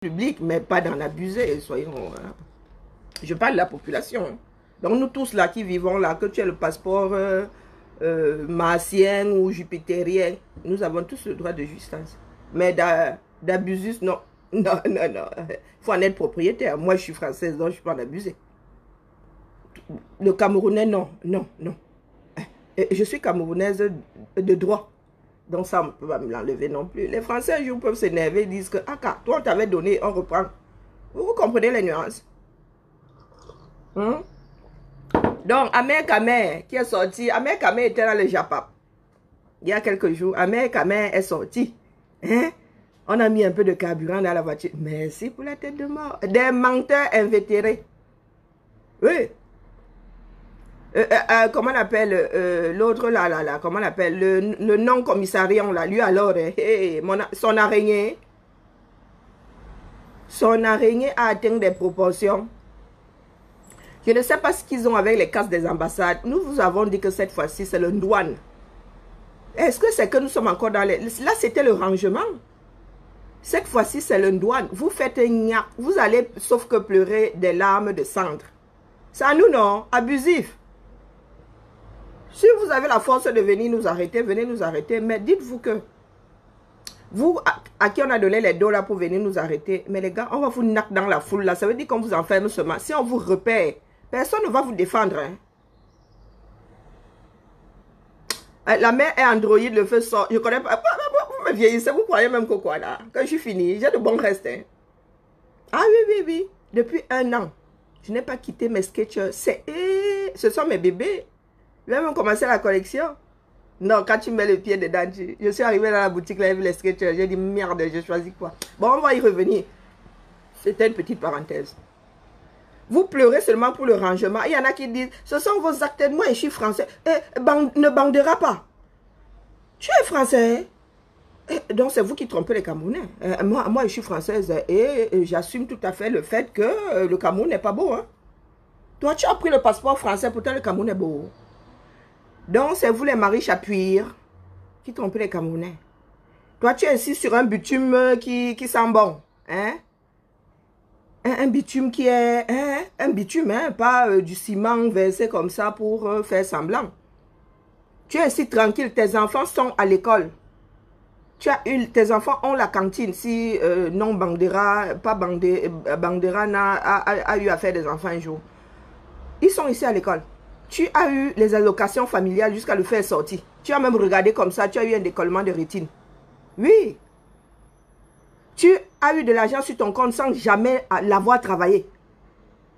public, mais pas d'en abuser, soyons... Hein. Je parle de la population. Donc nous tous là qui vivons là, que tu aies le passeport martien ou jupitérien, nous avons tous le droit de justesse. Mais d'abusus, non. Non, non, non. Il faut en être propriétaire. Moi, je suis française, donc je peux en abuser. Le Camerounais, non, non, non. Je suis camerounaise de droit. Donc ça, on ne peut pas me l'enlever non plus. Les Français, un jour, peuvent s'énerver, disent que, ah, toi, on t'avait donné, on reprend. Vous comprenez les nuances? Donc, Amer Kamer, qui est sorti, Amer Kamer était dans le Japon. Il y a quelques jours, Amer Kamer est sorti. Hein? On a mis un peu de carburant dans la voiture. Merci pour la tête de mort. Des menteurs invétérés. Oui. Comment on appelle l'autre là, comment on appelle le non-commissariat là, lui alors, son araignée a atteint des proportions. Je ne sais pas ce qu'ils ont avec les casques des ambassades. Nous vous avons dit que cette fois-ci c'est le douane. Est-ce que c'est que nous sommes encore dans les... Là c'était le rangement. Cette fois-ci c'est le douane. Vous faites un gnac, vous allez sauf que pleurer des larmes de cendre. C'est à nous non, abusif. Si vous avez la force de venir nous arrêter, venez nous arrêter. Mais dites-vous que vous, à qui on a donné les dollars pour venir nous arrêter, mais les gars, on va vous knock dans la foule là. Ça veut dire qu'on vous enferme seulement. Si on vous repère, personne ne va vous défendre. Hein. La mère est Android, le feu sort. Je connais pas. Vous me vieillissez, vous croyez même que quoi là? Quand je suis fini, j'ai de bons restes. Hein. Ah oui, oui, oui. Depuis 1 an, je n'ai pas quitté mes sketchers. Ce sont mes bébés. Je vais même commencer la collection. Non, quand tu mets le pied dedans, je suis arrivé dans la boutique, là, j'ai vu les sketchers, j'ai dit merde, j'ai choisi quoi. Bon, on va y revenir. C'était une petite parenthèse. Vous pleurez seulement pour le rangement. Il y en a qui disent, ce sont vos actes. Moi, je suis français. Ne bandera pas. Tu es français. Donc, c'est vous qui trompez les Camerounais. Moi, je suis française et j'assume tout à fait le fait que le Cameroun n'est pas beau. Hein. Toi, tu as pris le passeport français, pourtant le Cameroun est beau. Donc, c'est vous les maris chapouires qui trompez les Camerounais. Toi, tu es assis sur un bitume qui sent bon. Hein? Un bitume qui est... un bitume, hein? Pas du ciment versé comme ça pour faire semblant. Tu es assis tranquille, tes enfants sont à l'école. Tes enfants ont la cantine. Si non Bandera, pas Bandera a eu à faire des enfants un jour. Ils sont ici à l'école. Tu as eu les allocations familiales jusqu'à le faire sortir. Tu as même regardé comme ça, tu as eu un décollement de rétine. Oui. Tu as eu de l'argent sur ton compte sans jamais l'avoir travaillé.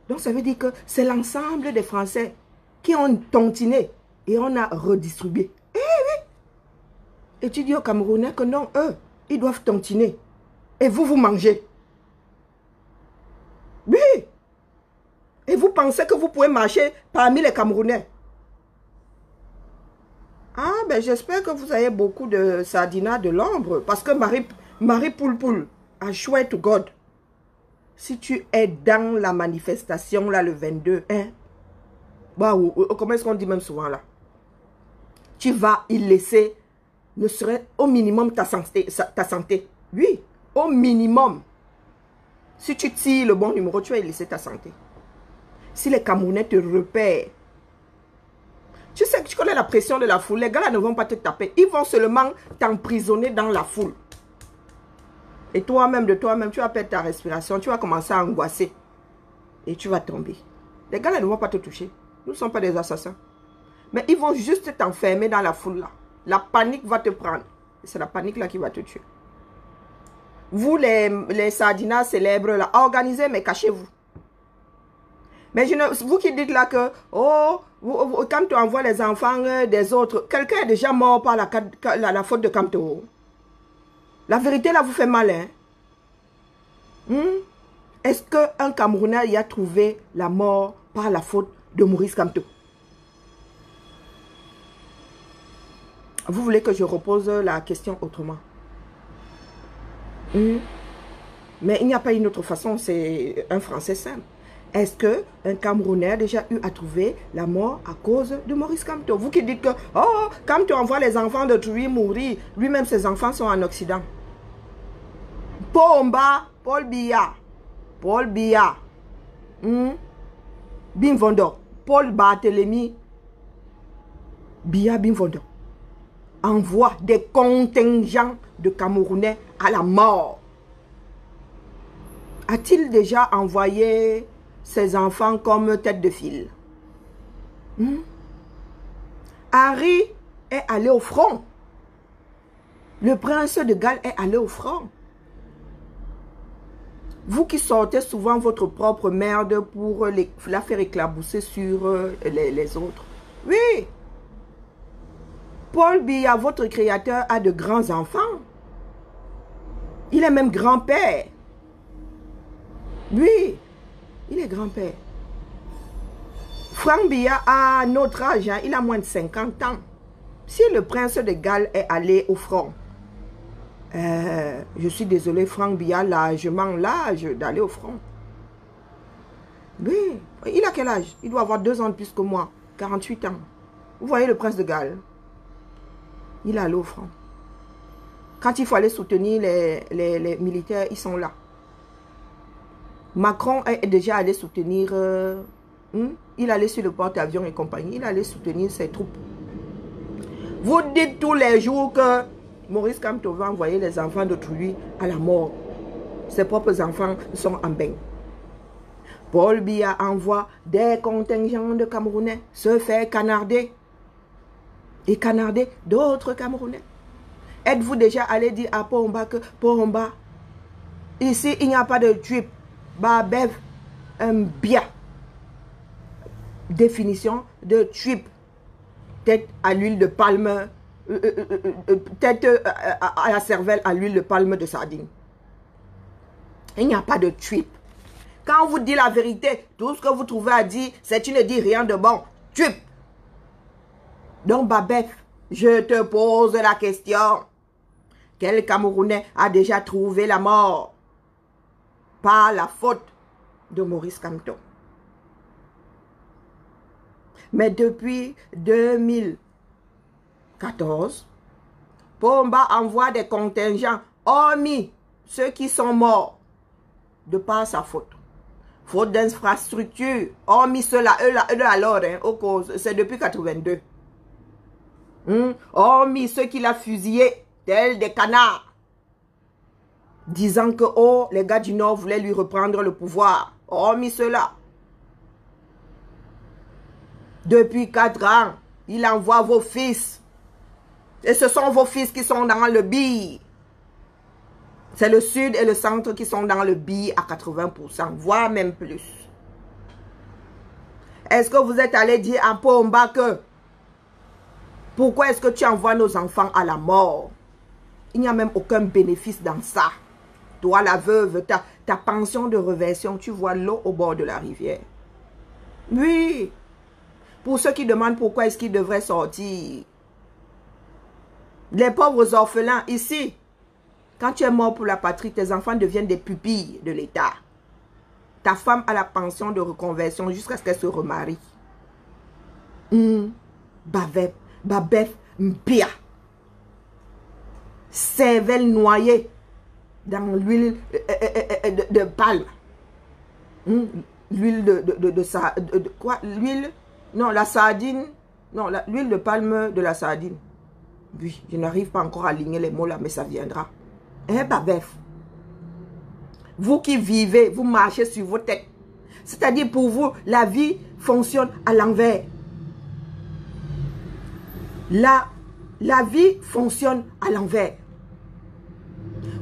Donc ça veut dire que c'est l'ensemble des Français qui ont tontiné et on a redistribué. Eh oui. Et tu dis aux Camerounais que non, eux, ils doivent tontiner. Et vous mangez. Oui. Et vous pensez que vous pouvez marcher parmi les Camerounais? Ah, ben j'espère que vous avez beaucoup de sardinats de l'ombre. Parce que Marie Poulpoul, I swear to God, si tu es dans la manifestation là le 22, hein, bah, comment est-ce qu'on dit même souvent là? Tu vas y laisser, ne serait au minimum ta santé. Oui, au minimum. Si tu tires le bon numéro, tu vas y laisser ta santé. Si les Camerounais te repèrent, tu sais que tu connais la pression de la foule, les gars là ne vont pas te taper. Ils vont seulement t'emprisonner dans la foule. Et toi-même, de toi-même, tu vas perdre ta respiration, tu vas commencer à angoisser. Et tu vas tomber. Les gars là ne vont pas te toucher. Nous ne sommes pas des assassins. Mais ils vont juste t'enfermer dans la foule là. La panique va te prendre. C'est la panique là qui va te tuer. Vous les sardinats célèbres là, organisez mais cachez-vous. Mais vous qui dites là que, oh, quand tu envoies les enfants des autres, quelqu'un est déjà mort par la faute de Kamto. La vérité là vous fait mal, hein? Est-ce qu'un Camerounais y a trouvé la mort par la faute de Maurice Kamto? Vous voulez que je repose la question autrement? Mais il n'y a pas une autre façon, c'est un français simple. Est-ce qu'un Camerounais a déjà eu à trouver la mort à cause de Maurice Kamto? Vous qui dites que, oh, Kamto envoie les enfants de Trui mourir, lui-même ses enfants sont en Occident. Pomba, Paul Biya. Paul Biya. Bimvondo. Paul Barthélemy Biya Bimvondo envoie des contingents de Camerounais à la mort. A-t-il déjà envoyé ses enfants comme tête de file? Harry est allé au front. Le prince de Galles est allé au front. Vous qui sortez souvent votre propre merde pour la faire éclabousser sur les autres. Oui. Paul Biya, votre créateur, a de grands enfants. Il est même grand-père. Oui, il est grand-père. Franck Biya a notre âge, hein, il a moins de 50 ans. Si le prince de Galles est allé au front, je suis désolé, Franck Biya a largement l'âge d'aller au front. Oui, il a quel âge? Il doit avoir 2 ans de plus que moi, 48 ans. Vous voyez le prince de Galles? Il est allé au front. Quand il faut aller soutenir les militaires, ils sont là. Macron est déjà allé soutenir, il allait sur le porte-avions et compagnie, il allait soutenir ses troupes. Vous dites tous les jours que Maurice Kamto va envoyer les enfants d'autrui à la mort. Ses propres enfants sont en bain. Paul Biya envoie des contingents de Camerounais se faire canarder. Et canarder d'autres Camerounais. Êtes-vous déjà allé dire à Pohomba que Pohomba, ici il n'y a pas de trip, Babev, un bien. Définition de trip. Tête à l'huile de palme, tête à la cervelle à l'huile de palme de sardine. Il n'y a pas de trip. Quand on vous dit la vérité, tout ce que vous trouvez à dire, c'est tu ne dis rien de bon. Trip. Donc, Babef, je te pose la question. Quel Camerounais a déjà trouvé la mort par la faute de Maurice Kamto? Mais depuis 2014, Pohomba envoie des contingents, hormis ceux qui sont morts de par sa faute. Faute d'infrastructure, hormis ceux-là, eux alors, hein, aux causes, c'est depuis 82. Hormis ceux qu'il a fusillés, tels des canards, disant que oh, les gars du Nord voulaient lui reprendre le pouvoir. Hormis cela. Depuis 4 ans, il envoie vos fils. Et ce sont vos fils qui sont dans le billet. C'est le sud et le centre qui sont dans le billet à 80%, voire même plus. Est-ce que vous êtes allé dire à Pohomba que pourquoi est-ce que tu envoies nos enfants à la mort? Il n'y a même aucun bénéfice dans ça. Toi, la veuve, ta pension de réversion, tu vois l'eau au bord de la rivière. Oui. Pour ceux qui demandent pourquoi est-ce qu'ils devraient sortir. Les pauvres orphelins, ici, quand tu es mort pour la patrie, tes enfants deviennent des pupilles de l'État. Ta femme a la pension de reconversion jusqu'à ce qu'elle se remarie. Babef, Mpia. Cervelle noyée dans l'huile de palme. L'huile de quoi? L'huile? Non, la sardine. Non, l'huile de palme de la sardine. Oui, je n'arrive pas encore à aligner les mots là, mais ça viendra. Babef. Vous qui vivez, vous marchez sur vos têtes. C'est-à-dire pour vous, la vie fonctionne à l'envers. La vie fonctionne à l'envers.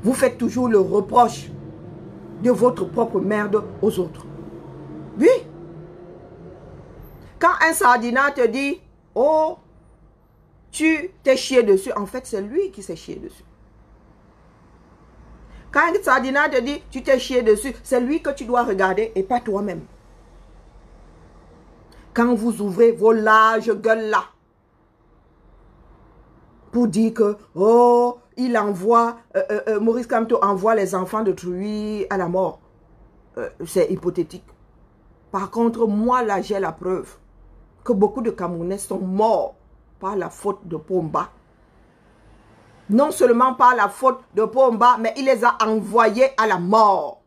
Vous faites toujours le reproche de votre propre merde aux autres. Oui. Quand un sardinat te dit, oh, tu t'es chié dessus, en fait, c'est lui qui s'est chié dessus. Quand un sardinat te dit, tu t'es chié dessus, c'est lui que tu dois regarder et pas toi-même. Quand vous ouvrez vos larges gueules là, pour dire que, oh, il envoie, Maurice Kamto envoie les enfants d'autrui à la mort. C'est hypothétique. Par contre, moi, là, j'ai la preuve que beaucoup de Camerounais sont morts par la faute de Pohomba. Non seulement par la faute de Pohomba, mais il les a envoyés à la mort.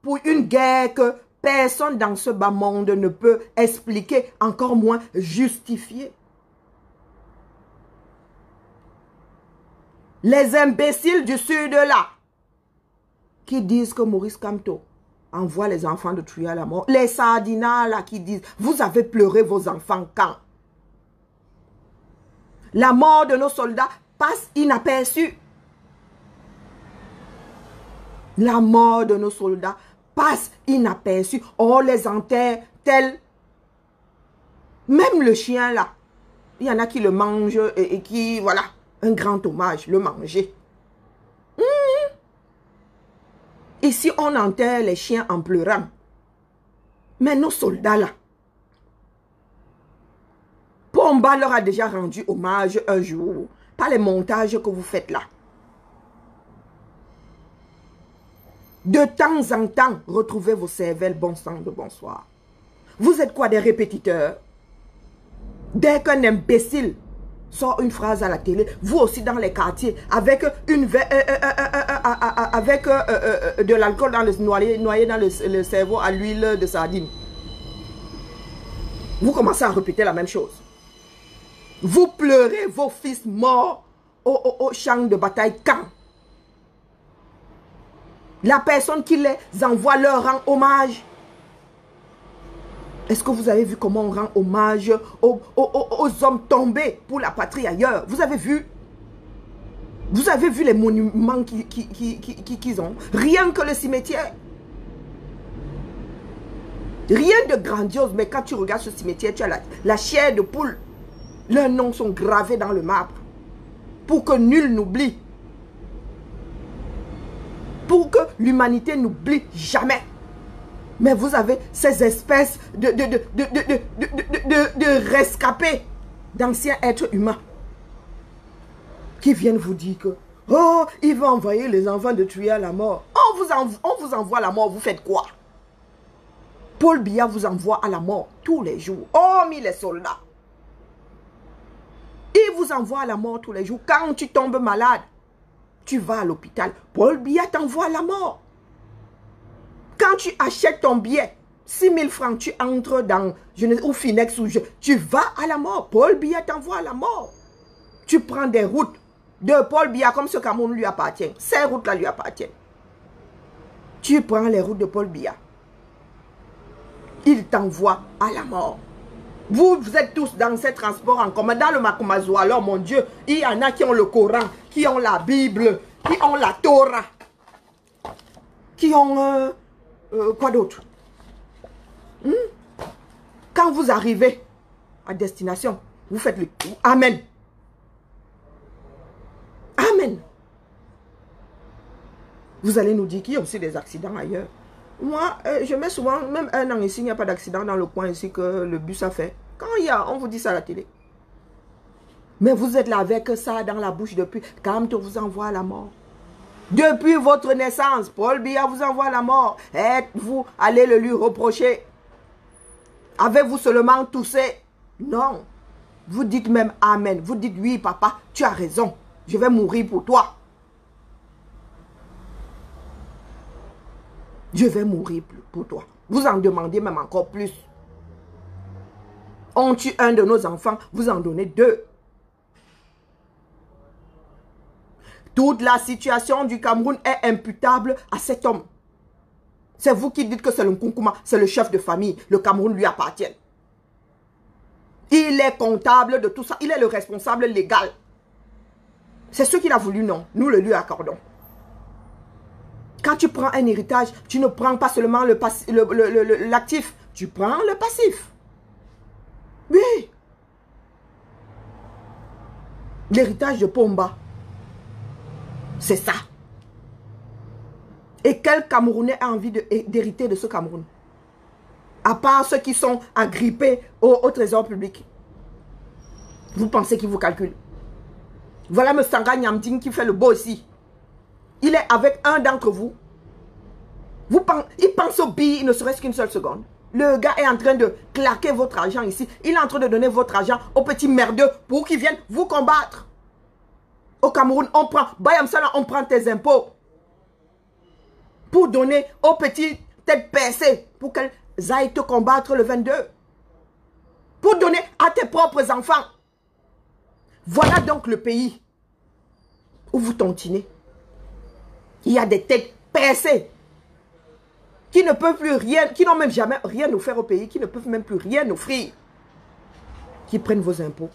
pour une guerre que personne dans ce bas monde ne peut expliquer, encore moins justifier. Les imbéciles du sud là, qui disent que Maurice Kamto envoie les enfants de tuer à la mort. Les sardinats là qui disent, vous avez pleuré vos enfants quand? La mort de nos soldats passe inaperçue. La mort de nos soldats passe inaperçue. On les enterre tels. Même le chien là, il y en a qui le mangent et qui, voilà, un grand hommage, le manger. Ici, on enterre les chiens en pleurant. Mais nos soldats là, Pomba leur a déjà rendu hommage un jour. Pas les montages que vous faites là. De temps en temps, retrouvez vos cervelles, bon sang de bonsoir. Vous êtes quoi, des répétiteurs? Dès qu'un imbécile sort une phrase à la télé, vous aussi dans les quartiers, avec de l'alcool dans le noyé dans le cerveau à l'huile de sardine. Vous commencez à répéter la même chose. Vous pleurez vos fils morts au champ de bataille quand? La personne qui les envoie leur rend hommage. Est-ce que vous avez vu comment on rend hommage aux hommes tombés pour la patrie ailleurs? Vous avez vu? Vous avez vu les monuments qu'ils ont? Rien que le cimetière. Rien de grandiose, mais quand tu regardes ce cimetière, tu as la chair de poule. Leurs noms sont gravés dans le marbre. Pour que nul n'oublie. Pour que l'humanité n'oublie jamais. Mais vous avez ces espèces de rescapés, d'anciens êtres humains, qui viennent vous dire que, oh, il va envoyer les enfants de tuer à la mort. On vous envoie à la mort, vous faites quoi? Paul Biya vous envoie à la mort tous les jours, hormis les soldats. Il vous envoie à la mort tous les jours. Quand tu tombes malade, tu vas à l'hôpital. Paul Biya t'envoie à la mort. Quand tu achètes ton billet, 6 000 francs, tu entres dans ou Finex, tu vas à la mort. Paul Biya t'envoie à la mort. Tu prends des routes de Paul Biya comme ce Cameroun lui appartient. Ces routes-là lui appartiennent. Tu prends les routes de Paul Biya. Il t'envoie à la mort. Vous êtes tous dans ces transports en commun. Dans le Makomazo, alors mon Dieu, il y en a qui ont le Coran, qui ont la Bible, qui ont la Torah, qui ont... quoi d'autre? Quand vous arrivez à destination, vous faites le Amen. Amen. Vous allez nous dire qu'il y a aussi des accidents ailleurs. Moi, je mets souvent, même un an ici, il n'y a pas d'accident dans le coin ici que le bus a fait. Quand il y a, on vous dit ça à la télé. Mais vous êtes là avec ça dans la bouche depuis. Kamto vous envoie à la mort. Depuis votre naissance, Paul Biya vous envoie à la mort. Êtes-vous allez le lui reprocher? Avez-vous seulement toussé? Non. Vous dites même Amen. Vous dites oui, papa, tu as raison. Je vais mourir pour toi. Je vais mourir pour toi. Vous en demandez même encore plus. On tue un de nos enfants, vous en donnez 2. Toute la situation du Cameroun est imputable à cet homme. C'est vous qui dites que c'est le Nkunkuma, c'est le chef de famille. Le Cameroun lui appartient. Il est comptable de tout ça. Il est le responsable légal. C'est ce qu'il a voulu, non. Nous le lui accordons. Quand tu prends un héritage, tu ne prends pas seulement l'actif, tu prends le passif. Oui. L'héritage de Pomba, c'est ça. Et quel Camerounais a envie d'hériter de ce Cameroun? À part ceux qui sont agrippés au trésor public. Vous pensez qu'ils vous calculent? Voilà M. Sanga Nyamding qui fait le beau ici. Il est avec un d'entre vous. Il pense au billet, ne serait-ce qu'une seule seconde. Le gars est en train de claquer votre argent ici. Il est en train de donner votre argent aux petits merdeux pour qu'ils viennent vous combattre. Au Cameroun, on prend tes impôts pour donner aux petits tête percée pour qu'elles aillent te combattre le 22. Pour donner à tes propres enfants. Voilà donc le pays où vous tontinez. Il y a des têtes percées qui ne peuvent plus rien, qui n'ont même jamais rien offert au pays, qui ne peuvent même plus rien offrir, qui prennent vos impôts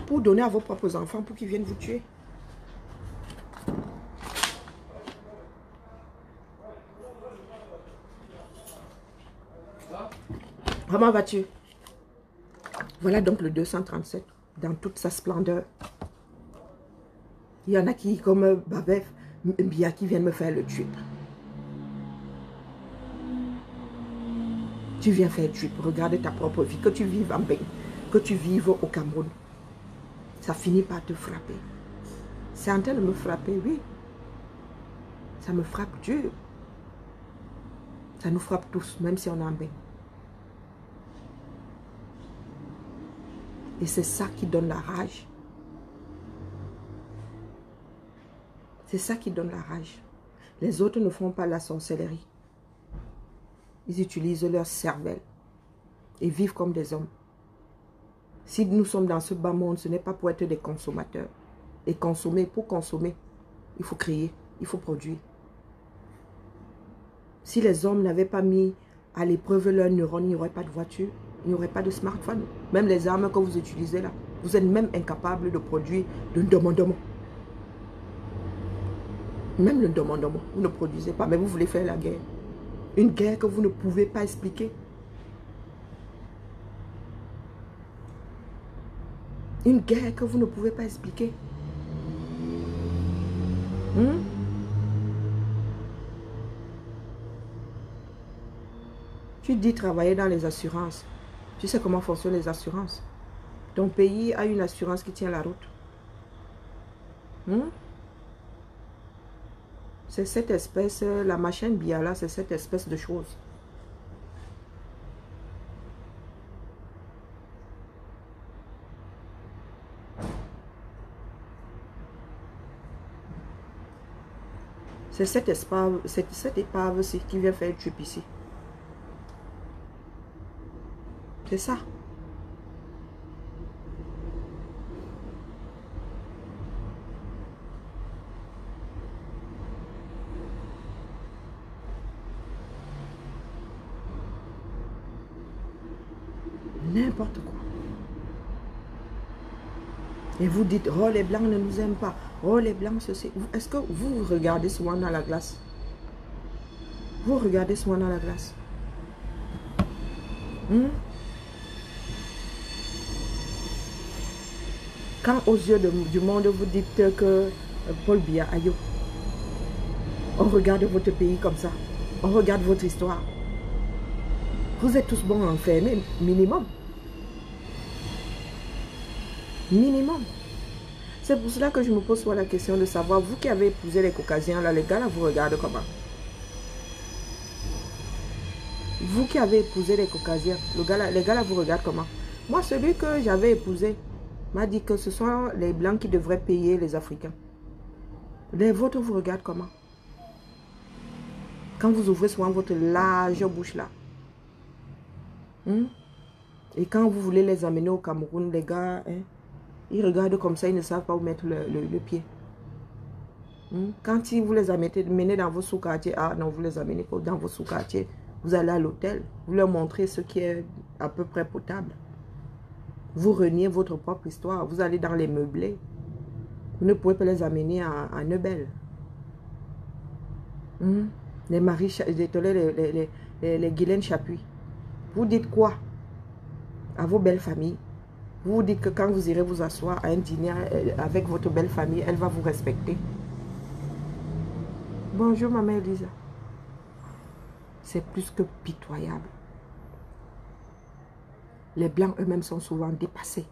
pour donner à vos propres enfants pour qu'ils viennent vous tuer. Comment vas-tu? Voilà donc le 237 dans toute sa splendeur. Il y en a qui, comme Babef, Mbia, qui viennent me faire le trip. Tu viens faire le trip, regarde ta propre vie, que tu vives en Bénin, que tu vives au Cameroun. Ça finit par te frapper. C'est en train de me frapper, oui. Ça me frappe dur. Ça nous frappe tous, même si on est en Bénin. Et c'est ça qui donne la rage. C'est ça qui donne la rage. Les autres ne font pas la sorcellerie. Ils utilisent leur cervelle et vivent comme des hommes. Si nous sommes dans ce bas monde, ce n'est pas pour être des consommateurs. Et consommer, pour consommer, il faut créer, il faut produire. Si les hommes n'avaient pas mis à l'épreuve leurs neurones, il n'y aurait pas de voiture, il n'y aurait pas de smartphone. Même les armes que vous utilisez là, vous êtes même incapable de produire de demandement. Même le demandement, vous ne produisez pas, mais vous voulez faire la guerre. Une guerre que vous ne pouvez pas expliquer. Une guerre que vous ne pouvez pas expliquer. Tu dis travailler dans les assurances. Tu sais comment fonctionnent les assurances. Ton pays a une assurance qui tient la route. C'est cette espèce, la machine Biala, c'est cette espèce de chose. C'est cette épave-ci qui vient faire le trip ici. C'est ça. N'importe quoi. Et vous dites, oh les blancs ne nous aiment pas. Oh les blancs ceci. Est-ce que vous regardez souvent dans la glace? Vous regardez souvent dans la glace? Quand aux yeux du monde vous dites que Paul Biya, aïe, on regarde votre pays comme ça. On regarde votre histoire. Vous êtes tous bons enfermés, minimum. Minimum. C'est pour cela que je me pose la question de savoir, vous qui avez épousé les Caucasiens, là, les gars là vous regardent comment? Vous qui avez épousé les Caucasiens, les gars là vous regardent comment? Moi, celui que j'avais épousé m'a dit que ce sont les Blancs qui devraient payer les Africains. Les vôtres vous regardent comment? Quand vous ouvrez souvent votre large bouche là. Et quand vous voulez les amener au Cameroun, les gars, ils regardent comme ça, ils ne savent pas où mettre le pied. Quand vous les amenez dans vos sous-quartiers, ah non, vous les amenez dans vos sous-quartiers, vous allez à l'hôtel, vous leur montrez ce qui est à peu près potable. Vous reniez votre propre histoire, vous allez dans les meublés. Vous ne pouvez pas les amener à Neubel. Les maris, les Guylaine Chapuis. Vous dites quoi à vos belles familles? Vous vous dites que quand vous irez vous asseoir à un dîner avec votre belle famille, elle va vous respecter. Bonjour, maman Elisa. C'est plus que pitoyable. Les Blancs eux-mêmes sont souvent dépassés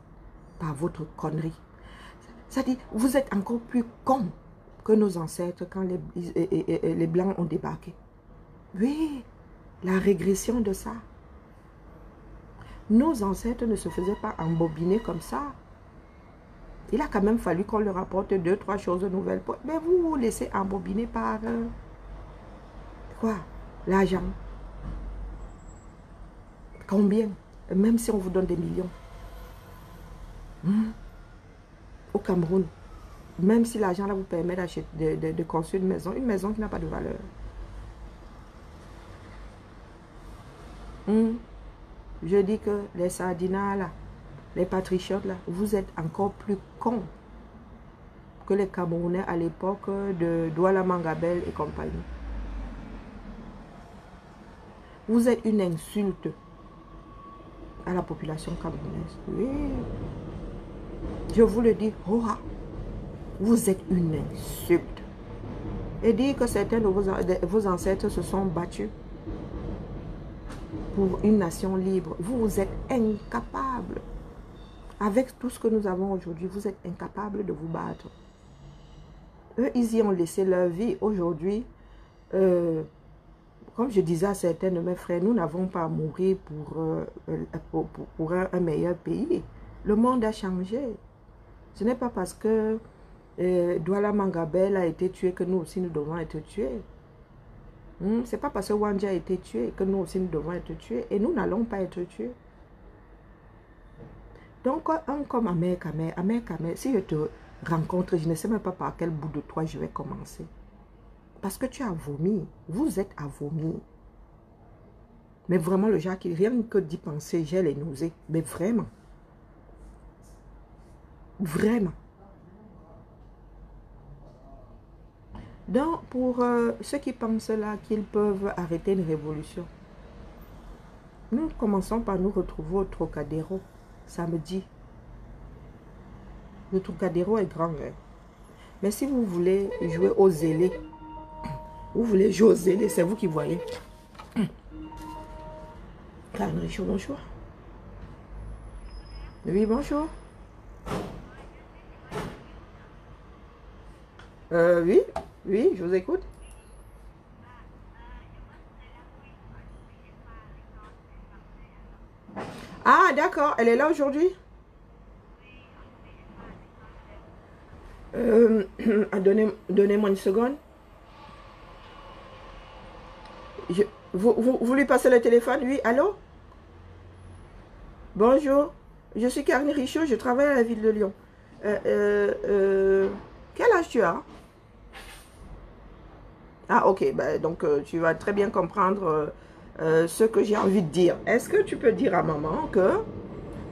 par votre connerie. C'est-à-dire, vous êtes encore plus cons que nos ancêtres quand les Blancs ont débarqué. Oui, la régression de ça. Nos ancêtres ne se faisaient pas embobiner comme ça. Il a quand même fallu qu'on leur apporte 2, 3 choses nouvelles. Mais vous vous laissez embobiner par... quoi? L'argent. Combien? Même si on vous donne des millions. Au Cameroun. Même si l'argent là vous permet d'acheter, de construire une maison qui n'a pas de valeur. Je dis que les sardinats là, les patriotes là, vous êtes encore plus cons que les Camerounais à l'époque de Douala Mangabel et compagnie. Vous êtes une insulte à la population camerounaise. Oui. Je vous le dis, vous êtes une insulte. Et dire que certains de vos ancêtres se sont battus pour une nation libre. Vous êtes incapable. Avec tout ce que nous avons aujourd'hui, vous êtes incapable de vous battre. Eux, ils y ont laissé leur vie. Aujourd'hui, comme je disais à certains de mes frères, nous n'avons pas à mourir pour un meilleur pays. Le monde a changé. Ce n'est pas parce que Douala Mangabel a été tué que nous aussi nous devons être tués. Ce n'est pas parce que Wandji a été tué que nous aussi nous devons être tués. Et nous n'allons pas être tués. Donc, un comme Amer Kamer, si je te rencontre, je ne sais même pas par quel bout de toi je vais commencer. Parce que tu as vomi. Vous êtes à vomir. Mais vraiment, le genre qui, rien que d'y penser, j'ai les nausées. Mais vraiment. Vraiment. Donc, pour ceux qui pensent là qu'ils peuvent arrêter une révolution, nous commençons par nous retrouver au Trocadéro, samedi. Le Trocadéro est grand. Hein? Mais si vous voulez jouer aux zélés, vous voulez jouer aux zélés, c'est vous qui voyez. Carnerichon, bonjour. Oui, bonjour. Oui, oui, je vous écoute. Ah, d'accord, elle est là aujourd'hui. Donnez-moi une seconde. Vous lui passez le téléphone? Oui, allô? Bonjour, je suis Carni Richaud, je travaille à la ville de Lyon. Quel âge tu as? Ah, ok, ben, donc tu vas très bien comprendre ce que j'ai envie de dire. Est-ce que tu peux dire à maman que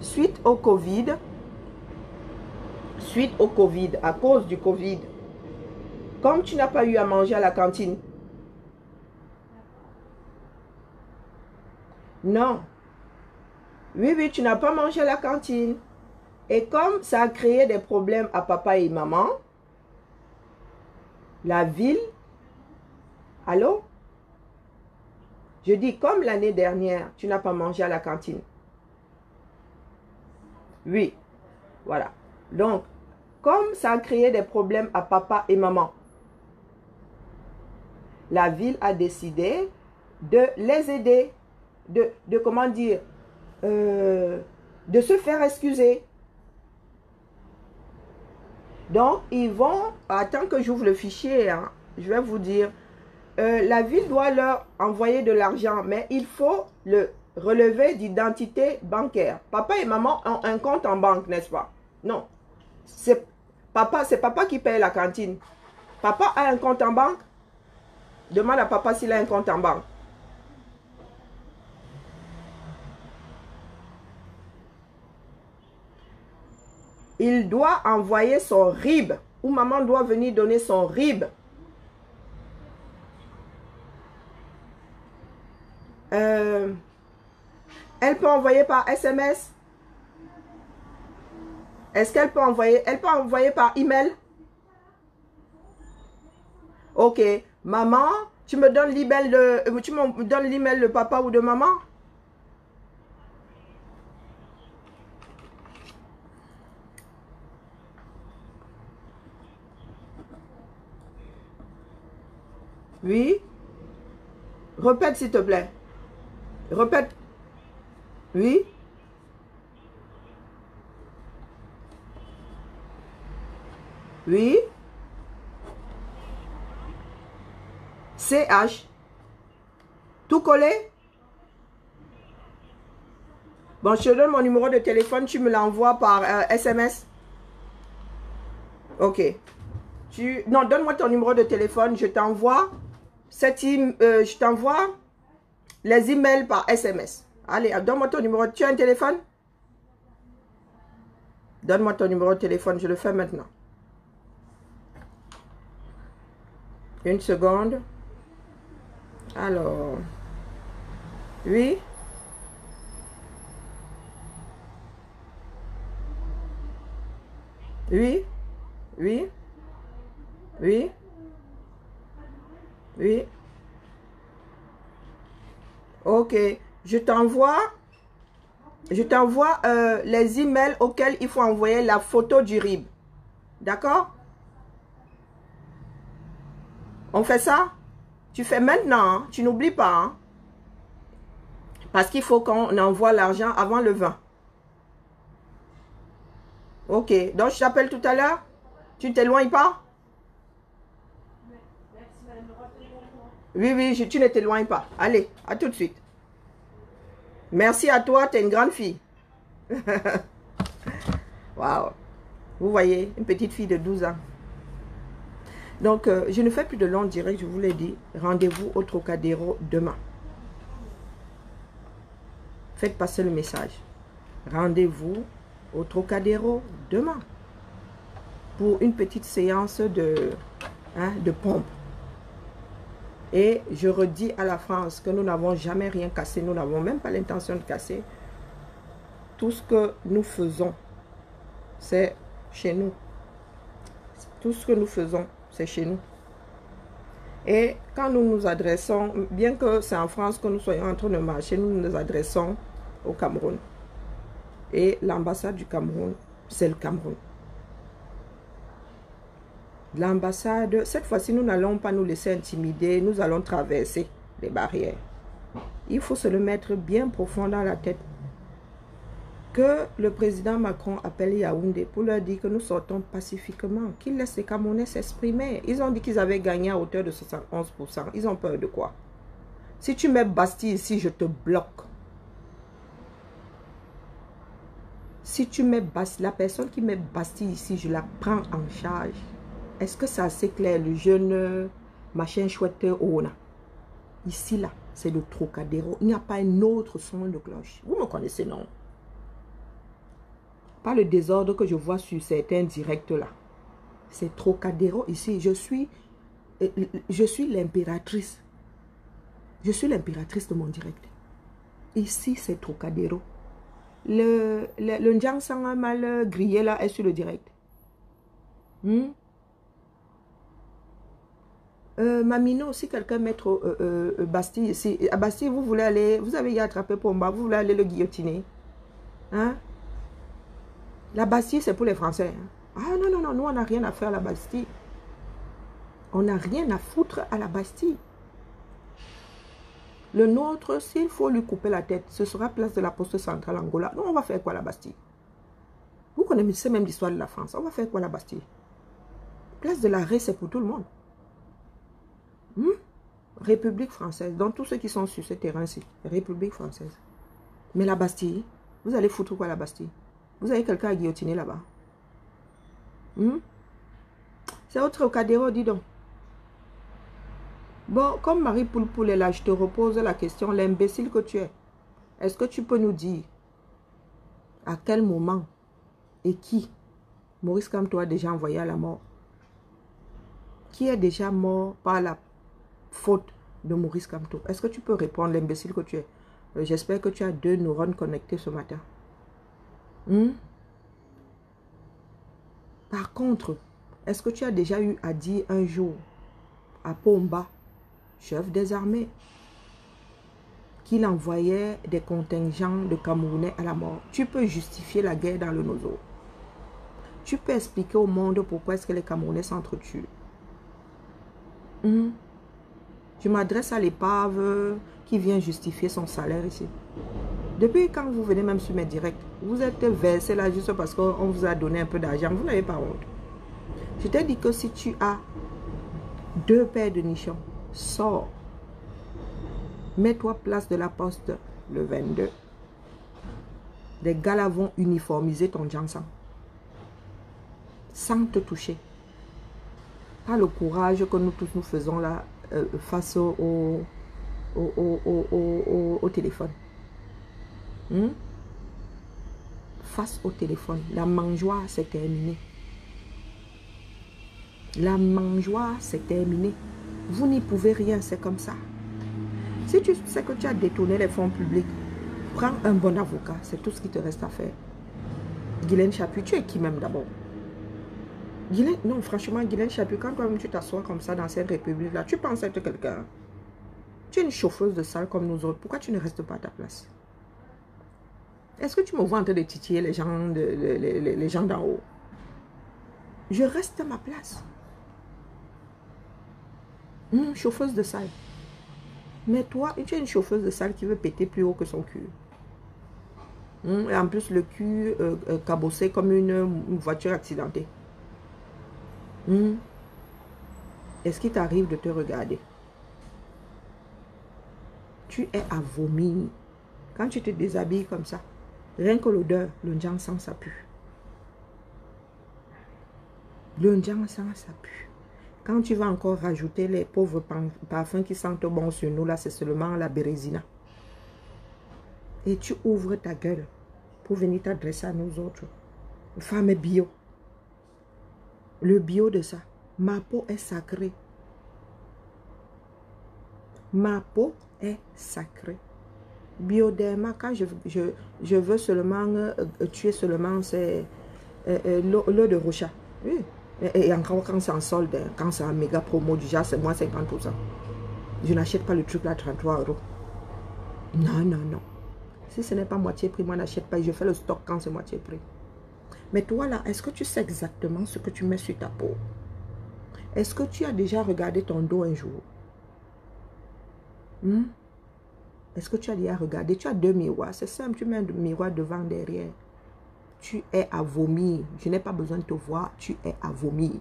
suite au Covid, à cause du Covid, comme tu n'as pas eu à manger à la cantine, non, oui, tu n'as pas mangé à la cantine. Et comme ça a créé des problèmes à papa et maman, la ville, allô? Je dis, comme l'année dernière, tu n'as pas mangé à la cantine. Oui, voilà. Donc, comme ça a créé des problèmes à papa et maman, la ville a décidé de les aider, de comment dire, de se faire excuser. Donc, ils vont, attends que j'ouvre le fichier, hein, je vais vous dire, la ville doit leur envoyer de l'argent, mais il faut le relevé d'identité bancaire. Papa et maman ont un compte en banque, n'est-ce pas? Non. C'est papa qui paye la cantine. Papa a un compte en banque? Demande à papa s'il a un compte en banque. Il doit envoyer son RIB. Ou maman doit venir donner son RIB. Elle peut envoyer par SMS. Est-ce qu'elle peut envoyer? Elle peut envoyer par email. Ok. Maman, tu me donnes l'email de papa ou de maman? Oui. Répète s'il te plaît. Répète. Oui. Oui. CH. Tout collé? Bon, je te donne mon numéro de téléphone, tu me l'envoies par SMS. Ok. Non, donne-moi ton numéro de téléphone, je t'envoie les emails par SMS. Allez, donne-moi ton numéro. Tu as un téléphone? Donne-moi ton numéro de téléphone, je le fais maintenant. Une seconde. Alors. Oui. Oui. Oui. Oui. Oui. Ok. Je t'envoie les emails auxquels il faut envoyer la photo du RIB. D'accord? On fait ça? Tu fais maintenant, hein? Tu n'oublies pas. Hein? Parce qu'il faut qu'on envoie l'argent avant le 20. Ok. Donc, je t'appelle tout à l'heure. Tu ne t'éloignes pas? Oui, oui, tu ne t'éloignes pas. Allez, à tout de suite. Merci à toi, tu es une grande fille. Waouh. Vous voyez, une petite fille de 12 ans. Donc, je ne fais plus de long direct, je vous l'ai dit. Rendez-vous au Trocadéro demain. Faites passer le message. Rendez-vous au Trocadéro demain. Pour une petite séance de pompe. Et je redis à la France que nous n'avons jamais rien cassé. Nous n'avons même pas l'intention de casser. Tout ce que nous faisons, c'est chez nous. Tout ce que nous faisons, c'est chez nous. Et quand nous nous adressons, bien que c'est en France que nous soyons en train de marcher, nous nous adressons au Cameroun. Et l'ambassade du Cameroun, c'est le Cameroun. L'ambassade, cette fois-ci, nous n'allons pas nous laisser intimider, nous allons traverser les barrières. Il faut se le mettre bien profond dans la tête. Que le président Macron appelle Yaoundé pour leur dire que nous sortons pacifiquement, qu'ils laissent les Camerounais s'exprimer. Ils ont dit qu'ils avaient gagné à hauteur de 71%. Ils ont peur de quoi? Si tu mets Bastille ici, je te bloque. Si tu mets Bastille, la personne qui met Bastille ici, je la prends en charge. Est-ce que c'est assez clair? Le jeune machin chouette Ona. Ici, là, c'est le Trocadéro. Il n'y a pas un autre son de cloche. Vous me connaissez, non? Pas le désordre que je vois sur certains directs là. C'est Trocadéro ici. Je suis l'impératrice. Je suis l'impératrice de mon direct. Ici, c'est Trocadéro. Le Ndjang Sanga mal grillé là est sur le direct. Mamino, si quelqu'un met Bastille ici, à Bastille, vous voulez aller, vous avez y attrapé Pomba, vous voulez aller le guillotiner. Hein? La Bastille, c'est pour les Français. Hein? Ah non, non, non, nous, on n'a rien à faire à la Bastille. On n'a rien à foutre à la Bastille. Le nôtre, s'il faut lui couper la tête, ce sera place de la poste centrale Angola. Nous, on va faire quoi à la Bastille? Vous connaissez même l'histoire de la France. On va faire quoi à la Bastille? Place de l'arrêt, c'est pour tout le monde. République française. Donc, tous ceux qui sont sur ce terrain-ci, République française. Mais la Bastille, vous allez foutre quoi à la Bastille? Vous avez quelqu'un à guillotiner là-bas. C'est autre Trocadéro, dis donc. Bon, comme Marie Poulpoul est là, je te repose la question, l'imbécile que tu es. Est-ce que tu peux nous dire à quel moment et qui Maurice Kamto a déjà envoyé à la mort? Qui est déjà mort par la faute de Maurice Kamto? Est-ce que tu peux répondre, l'imbécile que tu es? J'espère que tu as 2 neurones connectés ce matin. Par contre, est-ce que tu as déjà eu à dire un jour à Pomba, chef des armées, qu'il envoyait des contingents de Camerounais à la mort? Tu peux justifier la guerre dans le Nozo. Tu peux expliquer au monde pourquoi est-ce que les Camerounais s'entretuent. Je m'adresse à l'épave qui vient justifier son salaire ici. Depuis quand vous venez même sur mes directs, vous êtes versé là juste parce qu'on vous a donné un peu d'argent. Vous n'avez pas honte. Je t'ai dit que si tu as 2 paires de nichons, sors. Mets-toi place de la Poste le 22. Les gars là vont uniformiser ton Jansan. Sans te toucher. Pas le courage que nous tous nous faisons là face au téléphone. Face au téléphone. La mangeoire, c'est terminé. La mangeoire, c'est terminé. Vous n'y pouvez rien, c'est comme ça. Si tu sais que tu as détourné les fonds publics, prends un bon avocat. C'est tout ce qui te reste à faire. Guylaine Chapuis, tu es qui même d'abord? Non, franchement, Guylaine Chapuis, quand toi-même tu t'assois comme ça dans cette république-là, tu penses être quelqu'un. Tu es une chauffeuse de salle comme nous autres. Pourquoi tu ne restes pas à ta place? Est-ce que tu me vois en train de titiller les gens d'en haut? Je reste à ma place. Chauffeuse de salle. Mais toi, tu es une chauffeuse de salle qui veut péter plus haut que son cul. Et en plus, le cul cabossé comme une voiture accidentée. Est-ce qu'il t'arrive de te regarder? Tu es à vomir. Quand tu te déshabilles comme ça, rien que l'odeur, le Jansan, ça pue. Le Jansan, ça pue. Quand tu vas encore rajouter les pauvres parfums qui sentent bon sur nous, là, c'est seulement la bérésina. Et tu ouvres ta gueule pour venir t'adresser à nous autres. Femme bio. Le bio de ça. Ma peau est sacrée. Ma peau est sacrée. Bioderma, quand je veux seulement tuer seulement, c'est l'eau de Rocha. Oui. Et encore quand c'est en solde, quand c'est en méga promo, déjà c'est moins 50%. Je n'achète pas le truc là 33 €. Non, non, non. Si ce n'est pas moitié prix, moi n'achète pas. Je fais le stock quand c'est moitié prix. Mais toi là, est-ce que tu sais exactement ce que tu mets sur ta peau? Est-ce que tu as déjà regardé ton dos un jour? Est-ce que tu as déjà regardé? Tu as 2 miroirs. C'est simple, tu mets un miroir devant, derrière. Tu es à vomir. Je n'ai pas besoin de te voir. Tu es à vomir.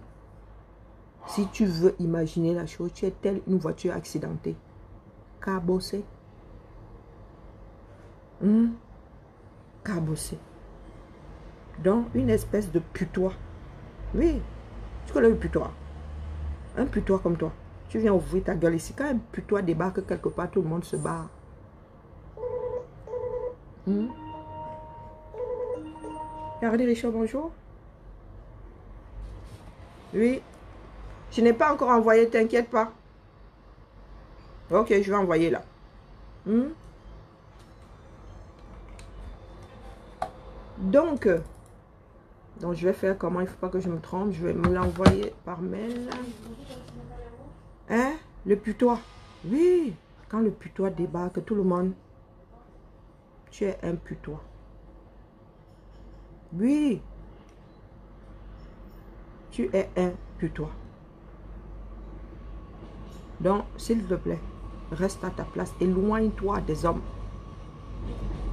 Si tu veux imaginer la chose, tu es telle une voiture accidentée. Cabossée. Cabossée. Donc, une espèce de putois. Oui. Tu connais le putois? Un putois comme toi. Tu viens ouvrir ta gueule ici. Quand un putois débarque quelque part, tout le monde se barre. Regardez Richard, bonjour. Oui. Je n'ai pas encore envoyé, t'inquiète pas. Ok, je vais envoyer là. Donc, je vais faire comment? Il ne faut pas que je me trompe. Je vais me l'envoyer par mail. Hein? Le putois. Oui. Quand le putois débarque, tout le monde. Tu es un putois. Oui. Tu es un putois. Donc, s'il te plaît, reste à ta place. Éloigne-toi des hommes.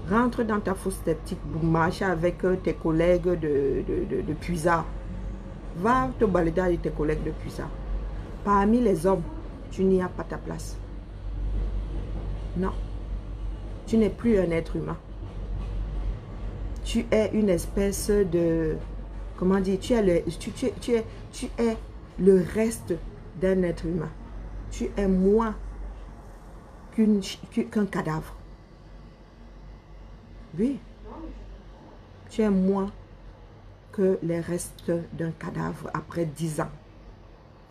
Rentre dans ta fosse sceptique. Marche avec tes collègues de Puisard. Va te balader avec tes collègues de Puisard. Parmi les hommes, tu n'y as pas ta place. Non. Tu n'es plus un être humain. Tu es une espèce de... Comment dire? Tu es le reste d'un être humain. Tu es moins qu'un cadavre. Oui. Tu es moins que les restes d'un cadavre après 10 ans.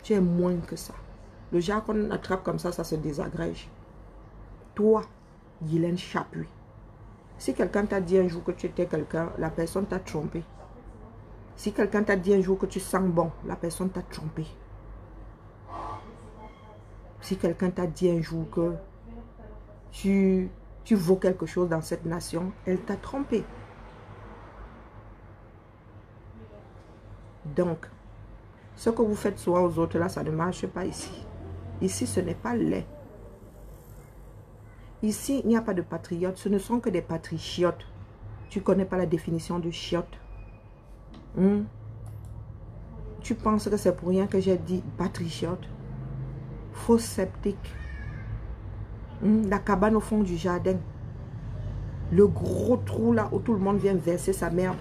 Tu es moins que ça. Le genre qu'on attrape comme ça se désagrège. Toi, Guylaine Chapuis. Si quelqu'un t'a dit un jour que tu étais quelqu'un, la personne t'a trompé. Si quelqu'un t'a dit un jour que tu sens bon, la personne t'a trompé. Si quelqu'un t'a dit un jour que tu vaux quelque chose dans cette nation, elle t'a trompé. Donc, ce que vous faites souvent aux autres là, ça ne marche pas ici. Ici, ce n'est pas laid. Ici, il n'y a pas de patriotes. Ce ne sont que des patriotes. Tu ne connais pas la définition de chiotte. Tu penses que c'est pour rien que j'ai dit patriote? Faux sceptique. La cabane au fond du jardin. Le gros trou là où tout le monde vient verser sa merde.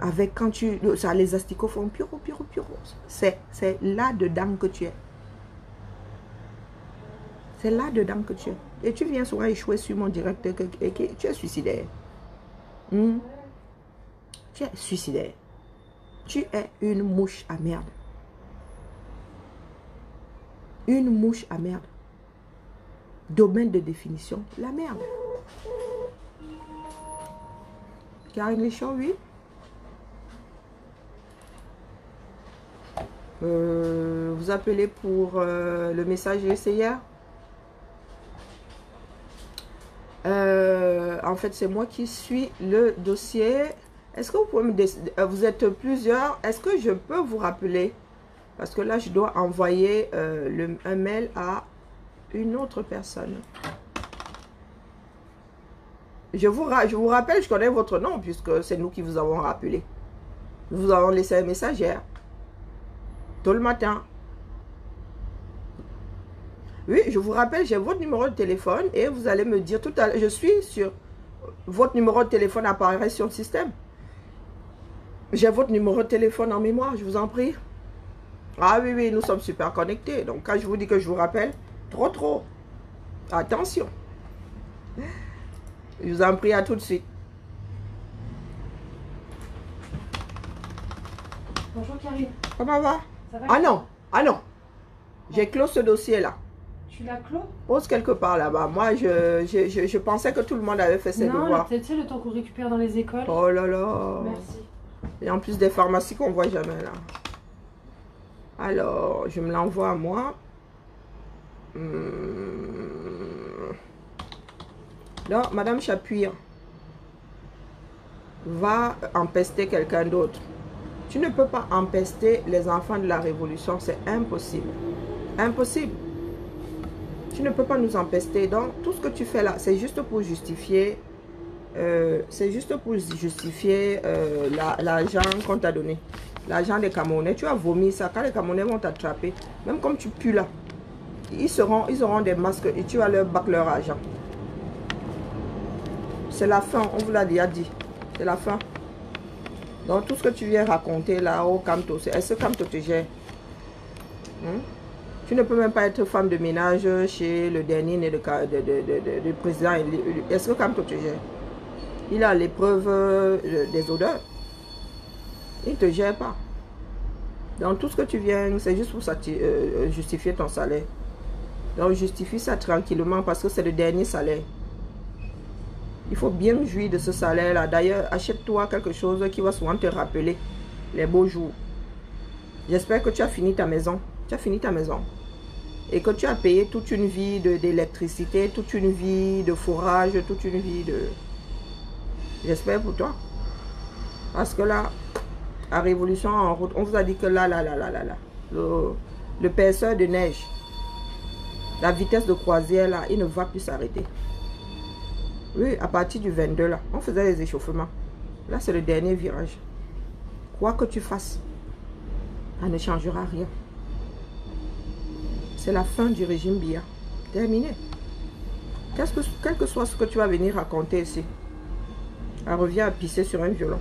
Avec quand tu... Ça, les asticots font piro, piro, piro. C'est là-dedans que tu es. C'est là-dedans que tu es. Et tu viens souvent échouer sur mon direct. Tu es suicidaire. Tu es suicidaire. Tu es une mouche à merde. Une mouche à merde. Domaine de définition, la merde. Karine Lichon, oui. Vous appelez pour le message laissé hier. En fait, c'est moi qui suis le dossier. Est-ce que vous pouvez me décider? Vous êtes plusieurs. Est-ce que je peux vous rappeler? Parce que là, je dois envoyer un mail à une autre personne. Je vous rappelle, je connais votre nom puisque c'est nous qui vous avons rappelé. Nous vous avons laissé un message hier. Tôt le matin. Oui, je vous rappelle, j'ai votre numéro de téléphone et vous allez me dire tout à l'heure. Je suis sur... Votre numéro de téléphone apparaît sur le système. J'ai votre numéro de téléphone en mémoire, je vous en prie. Ah oui, oui, nous sommes super connectés. Donc, quand je vous dis que je vous rappelle, trop. Attention. Je vous en prie, à tout de suite. Bonjour Karine. Comment va? Ça va? Ah non. J'ai clos ce dossier-là. Tu l'as clos? Pose quelque part là-bas. Moi, je pensais que tout le monde avait fait ses devoirs. Non, peut-être le temps qu'on récupère dans les écoles. Oh là là. Merci. Et en plus des pharmacies qu'on voit jamais là. Alors, je me l'envoie à moi. Non, Madame Chapuire va empester quelqu'un d'autre. Tu ne peux pas empester les enfants de la Révolution. C'est impossible. Impossible. Tu ne peux pas nous empester. Donc, tout ce que tu fais là, c'est juste pour justifier... l'argent qu'on t'a donné. L'argent des Camerounais. Tu as vomi ça. Quand les Camerounais vont t'attraper, même comme tu pues là, ils auront des masques et tu vas leur battre leur argent. C'est la fin. On vous l'a déjà dit. C'est la fin. Donc, tout ce que tu viens raconter là au Camto, est-ce que Camto te gère? Tu ne peux même pas être femme de ménage chez le dernier né de président. Est-ce que Camto te gère? Il a l'épreuve des odeurs. Il ne te gère pas. Donc, tout ce que tu viens, c'est juste pour justifier ton salaire. Donc, justifie ça tranquillement parce que c'est le dernier salaire. Il faut bien jouir de ce salaire-là. D'ailleurs, achète-toi quelque chose qui va souvent te rappeler les beaux jours. J'espère que tu as fini ta maison. Tu as fini ta maison. Et que tu as payé toute une vie d'électricité, toute une vie de fourrage, toute une vie de... J'espère pour toi. Parce que là, à Révolution en route, on vous a dit que là, le perceur de neige, la vitesse de croisière là, il ne va plus s'arrêter. Oui, à partir du 22 là, on faisait les échauffements. Là, c'est le dernier virage. Quoi que tu fasses, ça ne changera rien. C'est la fin du régime Biya. Terminé. Quel que soit ce que tu vas venir raconter ici, elle revient à pisser sur un violon.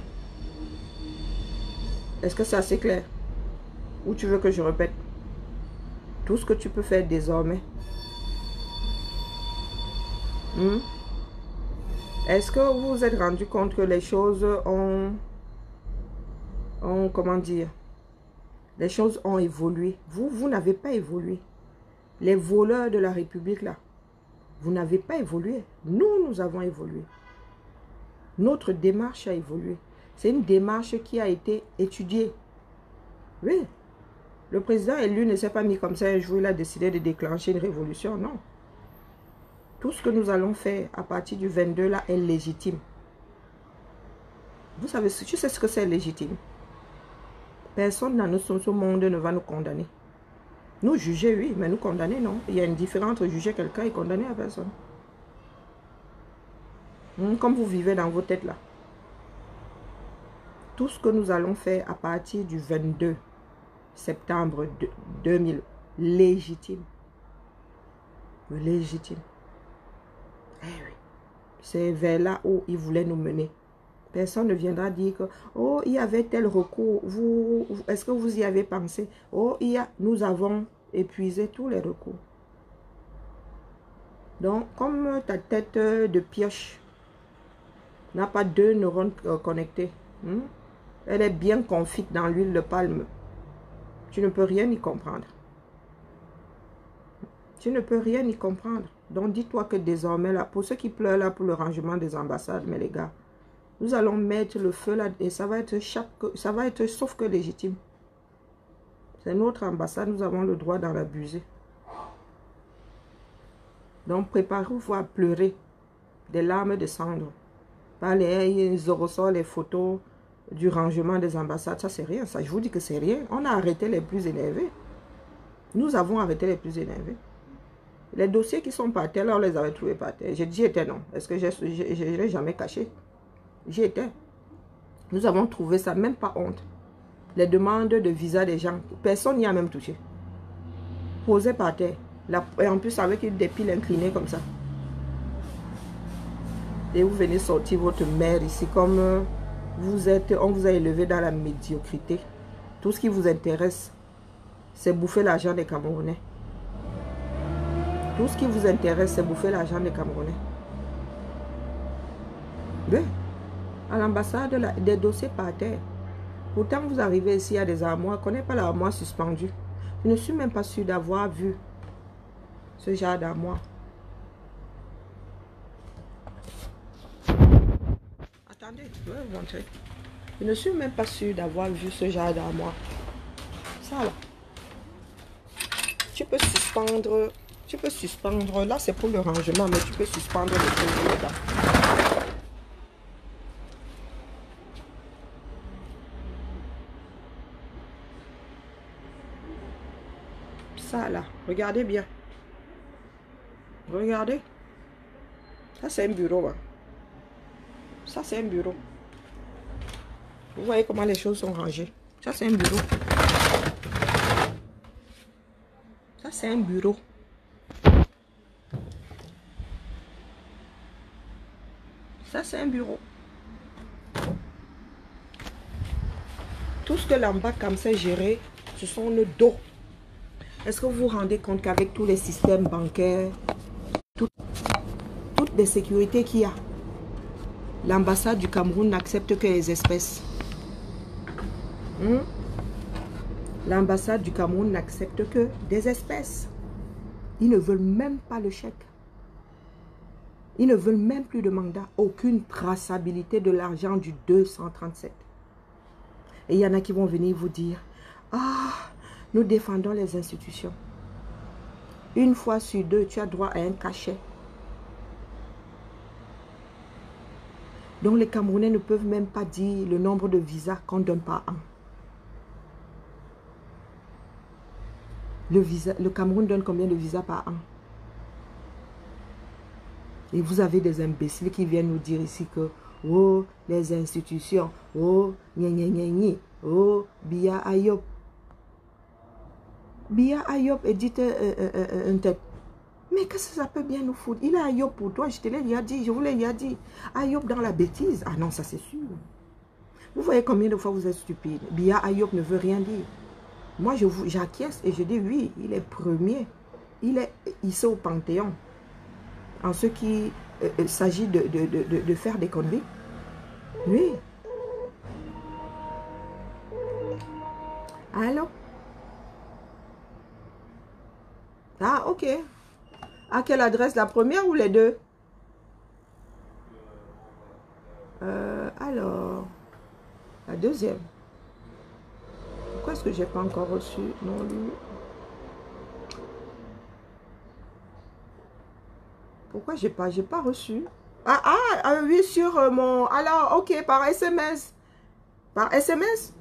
Est-ce que c'est assez clair? Ou tu veux que je répète? Tout ce que tu peux faire désormais. Est-ce que vous vous êtes rendu compte que les choses ont comment dire? Les choses ont évolué. Vous n'avez pas évolué. Les voleurs de la République là, vous n'avez pas évolué. Nous avons évolué. Notre démarche a évolué. C'est une démarche qui a été étudiée. Oui. Le président élu ne s'est pas mis comme ça un jour, il a décidé de déclencher une révolution. Non. Tout ce que nous allons faire à partir du 22 là est légitime. Vous savez, tu sais ce que c'est légitime. Personne dans ce monde ne va nous condamner. Nous juger, oui, mais nous condamner, non. Il y a une différence entre juger quelqu'un et condamner la personne. Comme vous vivez dans vos têtes là. Tout ce que nous allons faire à partir du 22 septembre 2000, légitime. Le légitime. Eh oui. C'est vers là où il voulait nous mener. Personne ne viendra dire que, oh, il y avait tel recours. Est-ce que vous y avez pensé? Oh, nous avons épuisé tous les recours. Donc, comme ta tête de pioche n'a pas deux neurones connectés, elle est bien confite dans l'huile de palme, tu ne peux rien y comprendre. Tu ne peux rien y comprendre. Donc, dis-toi que désormais, là, pour ceux qui pleurent là pour le rangement des ambassades, mais les gars, nous allons mettre le feu là et ça va être sauf que légitime. C'est notre ambassade, nous avons le droit d'en abuser. Donc, préparez-vous à pleurer des larmes de cendre. Ils ressortent les photos du rangement des ambassades. Ça, c'est rien. Ça, je vous dis que c'est rien. On a arrêté les plus énervés. Nous avons arrêté les plus énervés. Les dossiers qui sont par terre, là, on les avait trouvés par terre. J'ai dit, j'étais non. Est-ce que je ne l'ai jamais caché? J'y étais. Nous avons trouvé ça, même pas honte. Les demandes de visa des gens, personne n'y a même touché. Posé par terre. Et en plus, avec des piles inclinées comme ça. Et vous venez sortir votre mère ici comme on vous a élevé dans la médiocrité. Tout ce qui vous intéresse, c'est bouffer l'argent des Camerounais. Tout ce qui vous intéresse, c'est bouffer l'argent des Camerounais. Oui. À l'ambassade, des dossiers par terre. Pourtant, vous arrivez ici, il y a des armoires. Je ne connais pas l'armoire suspendue. Je ne suis même pas sûre d'avoir vu ce genre d'armoire. Attendez, je vais vous montrer. Je ne suis même pas sûre d'avoir vu ce genre d'armoire. Ça là. Tu peux suspendre. Là, c'est pour le rangement, mais tu peux suspendre les choses dedans. Ça là, regardez bien. Regardez. Ça, c'est un bureau. Hein. Ça, c'est un bureau. Vous voyez comment les choses sont rangées. Ça, c'est un bureau. Ça, c'est un bureau. Ça, c'est un bureau. Tout ce que l'ambac comme ça géré, ce sont le dos. Est-ce que vous vous rendez compte qu'avec tous les systèmes bancaires, toutes les sécurités qu'il y a, l'ambassade du Cameroun n'accepte que les espèces. L'ambassade du Cameroun n'accepte que des espèces. Ils ne veulent même pas le chèque. Ils ne veulent même plus de mandat. Aucune traçabilité de l'argent du 237. Et il y en a qui vont venir vous dire, ah, nous défendons les institutions. Une fois sur deux, tu as droit à un cachet. Donc les Camerounais ne peuvent même pas dire le nombre de visas qu'on donne par an. Le Cameroun donne combien de visas par an? Et vous avez des imbéciles qui viennent nous dire ici que oh, les institutions, oh, oh, Biya Ayop. Biya Ayop est dit un tête. Mais qu'est-ce que ça peut bien nous foutre? Il a Ayop pour toi, je te l'ai déjà dit, je vous l'ai déjà dit. Ayop dans la bêtise. Ah non, ça c'est sûr. Vous voyez combien de fois vous êtes stupide. Biya Ayop ne veut rien dire. Moi, j'acquiesce et je dis oui, il est premier. Il est ici au Panthéon. En ce qui s'agit de faire des conneries. Oui. Allô? Ah, ok. À quelle adresse? La première ou les deux? Alors, la deuxième. Pourquoi est-ce que j'ai pas encore reçu? Non, lui. Pourquoi j'ai pas reçu? Oui, sur mon... Alors, ok, par SMS. Par SMS?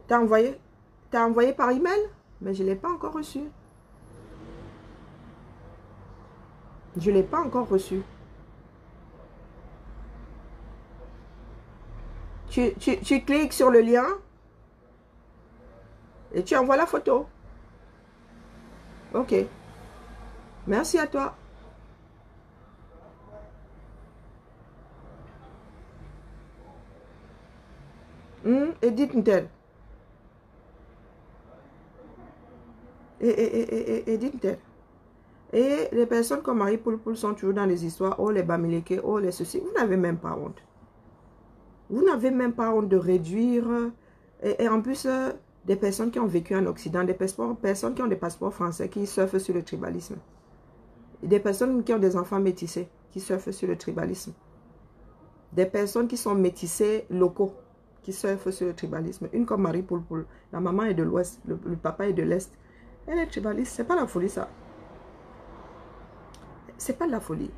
T'as envoyé par email? Mais je ne l'ai pas encore reçu. Je ne l'ai pas encore reçu. Tu cliques sur le lien. Et tu envoies la photo. Ok. Merci à toi. Edith Ntel. Edith Ntel. Et les personnes comme Marie Poulpoul sont toujours dans les histoires. Oh, les Bamileke, oh, les ceci. Vous n'avez même pas honte. Vous n'avez même pas honte de réduire. Et en plus, des personnes qui ont vécu en Occident, des personnes qui ont des passeports français, qui surfent sur le tribalisme. Des personnes qui ont des enfants métissés, qui surfent sur le tribalisme. Des personnes qui sont métissées locaux, qui surfent sur le tribalisme. Une comme Marie Poulpoul. La maman est de l'Ouest, le papa est de l'Est. Elle est tribaliste. C'est pas la folie, ça. C'est pas de la folie.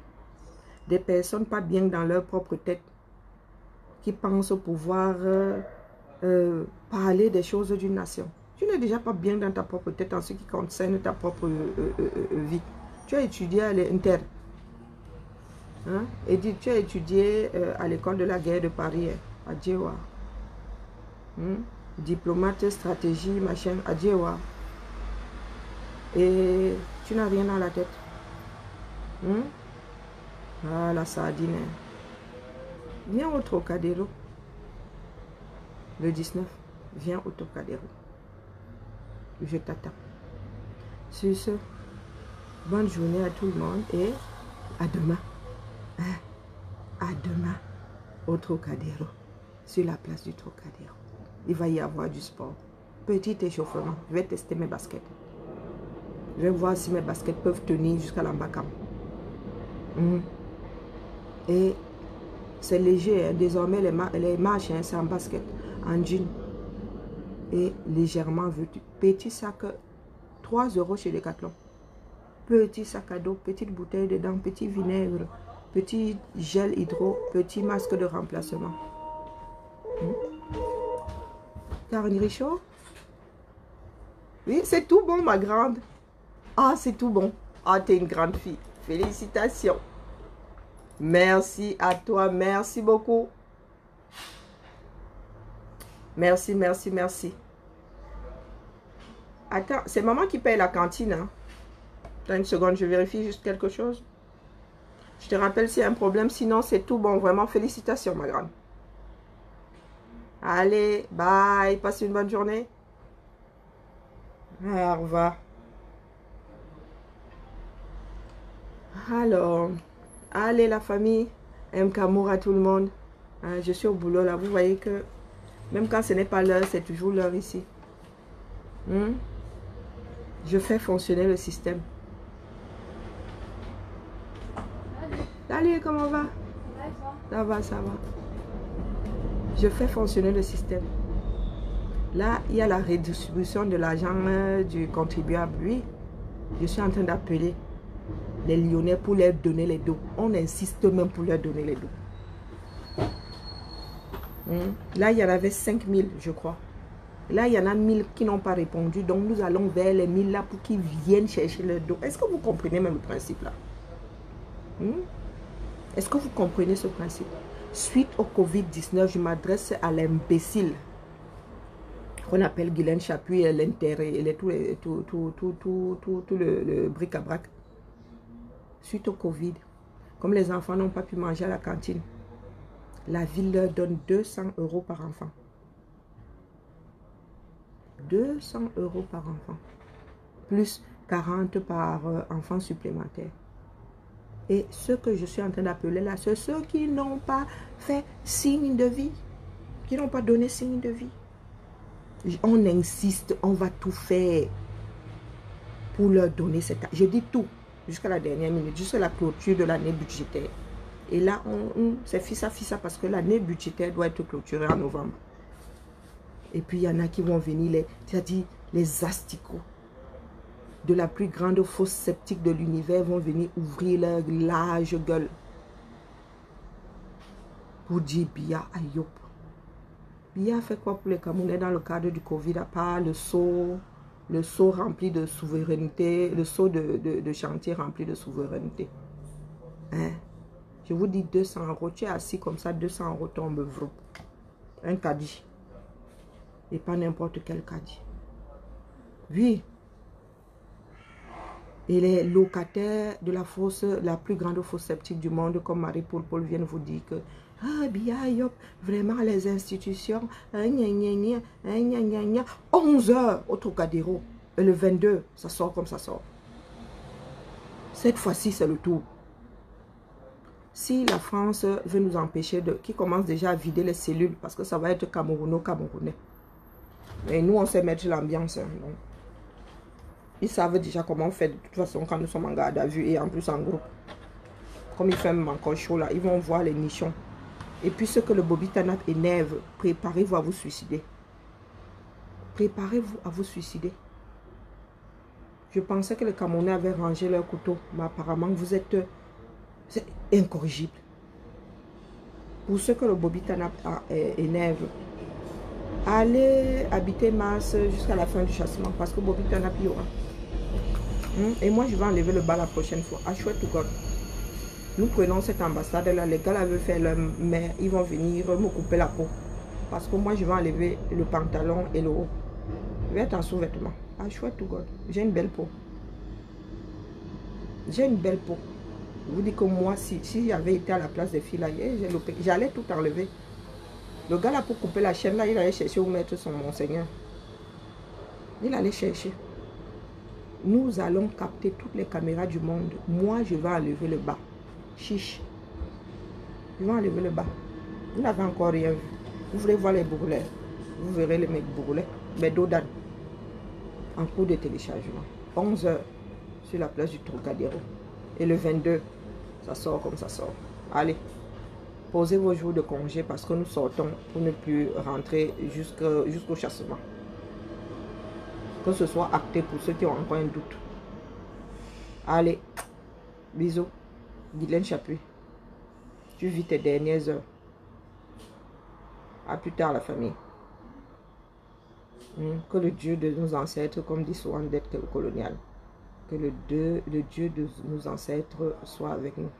Des personnes pas bien dans leur propre tête, qui pensent pouvoir parler des choses d'une nation. Tu n'es déjà pas bien dans ta propre tête en ce qui concerne ta propre vie. Tu as étudié à l'Inter. Hein? Et tu as étudié à l'école de la guerre de Paris, à Djewa. Diplomate, stratégie, machin, à Djewa. Et tu n'as rien dans la tête. Ah, la sardine. Viens au Trocadéro. Le 19. Viens au Trocadéro. Je t'attends. Sur ce, bonne journée à tout le monde et à demain. À demain au Trocadéro. Sur la place du Trocadéro. Il va y avoir du sport. Petit échauffement. Je vais tester mes baskets. Je vais voir si mes baskets peuvent tenir jusqu'à l'Ambakam. Et c'est léger. Hein. Désormais, les marches, hein, c'est en basket, en jean. Et légèrement vêtu. Petit sac, 3 € chez Decathlon. Petit sac à dos, petite bouteille dedans, petit vinaigre, petit gel hydro, petit masque de remplacement. Karine Richaud? Oui, c'est tout bon, ma grande. Ah, c'est tout bon. Ah, t'es une grande fille. Félicitations. Merci à toi. Merci beaucoup. Merci, merci, merci. Attends, c'est maman qui paye la cantine. Hein? Attends une seconde, je vérifie juste quelque chose. Je te rappelle s'il y a un problème. Sinon, c'est tout bon. Vraiment, félicitations, ma grande. Allez, bye. Passe une bonne journée. Au revoir. Alors, allez la famille, M'Kamour à tout le monde. Je suis au boulot là, vous voyez que même quand ce n'est pas l'heure, c'est toujours l'heure ici. Je fais fonctionner le système. Salut, comment va? Ça va, ça va. Je fais fonctionner le système. Là, il y a la redistribution de l'argent du contribuable. Oui, je suis en train d'appeler les Lyonnais pour leur donner les dos. On insiste même pour leur donner les dos. Là, il y en avait 5000, je crois. Là, il y en a 1000 qui n'ont pas répondu. Donc, nous allons vers les 1000 là pour qu'ils viennent chercher leur dos. Est-ce que vous comprenez même le principe là? Est-ce que vous comprenez ce principe? Suite au Covid-19, je m'adresse à l'imbécile qu'on appelle Guylaine Chapuis et l'intérêt et tout le bric-à-brac. Suite au Covid, comme les enfants n'ont pas pu manger à la cantine, la ville leur donne 200 € par enfant. 200 € par enfant. Plus 40 par enfant supplémentaire. Et ce que je suis en train d'appeler là, c'est ceux qui n'ont pas fait signe de vie. Qui n'ont pas donné signe de vie. On insiste, on va tout faire pour leur donner cette... Je dis tout, jusqu'à la dernière minute, jusqu'à la clôture de l'année budgétaire. Et là, c'est fissa parce que l'année budgétaire doit être clôturée en novembre. Et puis, il y en a qui vont venir, c'est-à-dire les asticots de la plus grande fosse sceptique de l'univers vont venir ouvrir leur large gueule pour dire Biya Ayop. Biya fait quoi pour les Camerounais dans le cadre du Covid, à part le seau rempli de souveraineté, le seau de chantier rempli de souveraineté. Hein? Je vous dis 200 €, tu es assis comme ça, 200 € tombent. Un caddie. Et pas n'importe quel caddie. Oui. Et les locataires de la fosse, la plus grande fosse septique du monde, comme Marie-Paul Paul viennent vous dire que ah, bien, yop, vraiment les institutions, 11 heures au Trocadéro. Et le 22, ça sort comme ça sort. Cette fois-ci, c'est le tour. Si la France veut nous empêcher de... Qui commence déjà à vider les cellules, parce que ça va être Camerounais. Et nous, on sait mettre l'ambiance. Hein, donc. Ils savent déjà comment on fait de toute façon quand nous sommes en garde à vue et en plus en groupe. Comme il fait même encore chaud là, ils vont voir les nichons. Et puis ce que le Bobby Tanap énerve, préparez-vous à vous suicider. Préparez-vous à vous suicider. Je pensais que les Camerounais avaient rangé leur couteau, mais apparemment vous êtes incorrigible. Pour ce que le Bobby Tanap énerve, allez habiter Mars jusqu'à la fin du chassement parce que Bobby Tanap y aura. Et moi, je vais enlever le bas la prochaine fois. I swear to God. Nous prenons cette ambassade-là. Les gars là veulent faire leur mère. Ils vont venir me couper la peau. Parce que moi, je vais enlever le pantalon et le haut. Je vais être en sous-vêtements. I swear to God. J'ai une belle peau. J'ai une belle peau. Je vous dis que moi, si j'avais été à la place des filles là, j'allais tout enlever. Le gars là, pour couper la chaîne là, il allait chercher où mettre son monseigneur. Il allait chercher. Nous allons capter toutes les caméras du monde. Moi, je vais enlever le bas. Chiche. Je vais enlever le bas. Vous n'avez encore rien vu. Vous voulez voir les bourrelets. Vous verrez les mecs bourrelets. Mais Dodan. En cours de téléchargement. 11 heures sur la place du Trocadéro. Et le 22, ça sort comme ça sort. Allez. Posez vos jours de congé parce que nous sortons pour ne plus rentrer jusqu'au chassement. Que ce soit acté pour ceux qui ont encore un doute. Allez, bisous. Guylaine Chapuis. Tu vis tes dernières heures. À plus tard la famille. Que le Dieu de nos ancêtres, comme dit souvent d'être colonial, que le Dieu de nos ancêtres soit avec nous.